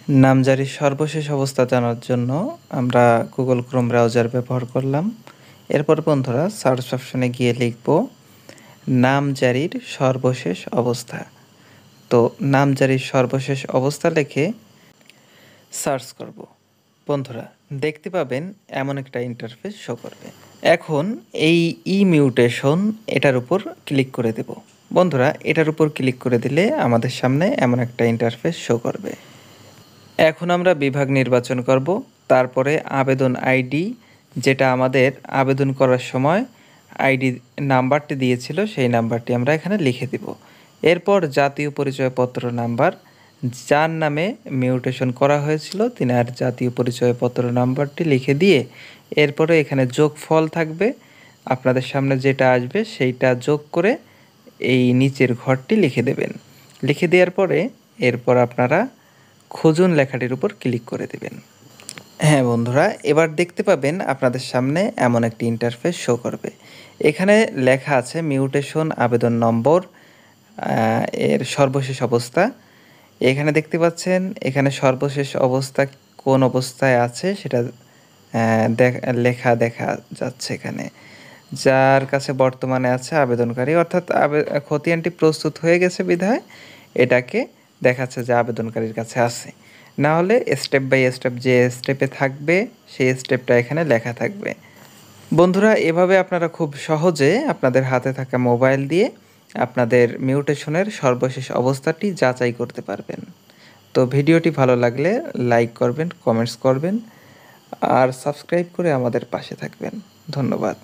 নামজারির সর্বশেষ অবস্থা জানার জন্য আমরা গুগল ক্রোম ব্রাউজার ব্যবহার করলাম। এরপর বন্ধুরা সার্চ অপশনে গিয়ে লিখব নামজারির সর্বশেষ অবস্থা। তো নামজারির সর্বশেষ অবস্থা লিখে সার্চ করব। বন্ধুরা দেখতে পাবেন এমন একটা ইন্টারফেস শো করবে। এখন এই মিউটেশন এটার উপর ক্লিক করে দেব। বন্ধুরা এটার উপর ক্লিক করে দিলে আমাদের সামনে এমন একটা ইন্টারফেস শো করবে। এখন আমরা বিভাগ নির্বাচন করব। তারপরে আবেদন আইডি, যেটা আমাদের আবেদন করার সময় আইডি নাম্বারটি দিয়েছিল সেই নাম্বারটি আমরা এখানে লিখে দিব। এরপর জাতীয় পরিচয়পত্র নাম্বার, যার নামে মিউটেশন করা হয়েছিল তিনার জাতীয় পরিচয়পত্র নাম্বারটি লিখে দিয়ে এরপরে এখানে যোগফল থাকবে, আপনাদের সামনে যেটা আসবে সেইটা যোগ করে এই নিচের ঘরটি লিখে দেবেন। লিখে দেওয়ার পরে এরপর আপনারা খুঁজুন লেখাটির উপর ক্লিক করে দেবেন। হ্যাঁ বন্ধুরা, এবার দেখতে পাবেন আপনাদের সামনে এমন একটি ইন্টারফেস শো করবে। এখানে লেখা আছে মিউটেশন আবেদন নম্বর, এর সর্বশেষ অবস্থা। এখানে দেখতে পাচ্ছেন এখানে সর্বশেষ অবস্থা কোন অবস্থায় আছে সেটা লেখা দেখা যাচ্ছে এখানে। যার কাছে বর্তমানে আছে আবেদনকারী, অর্থাৎ খতিয়ানটি প্রস্তুত হয়ে গেছে বিধায় এটাকে দেখাচ্ছে যে আবেদনকারীর কাছে আছে। না হলে স্টেপ বাই স্টেপ যে স্টেপে থাকবে সেই স্টেপটা এখানে লেখা থাকবে। বন্ধুরা এভাবে আপনারা খুব সহজে আপনাদের হাতে থাকা মোবাইল দিয়ে আপনাদের মিউটেশনের সর্বশেষ অবস্থাটি যাচাই করতে পারবেন। তো ভিডিওটি ভালো লাগলে লাইক করবেন, কমেন্টস করবেন আর সাবস্ক্রাইব করে আমাদের পাশে থাকবেন। ধন্যবাদ।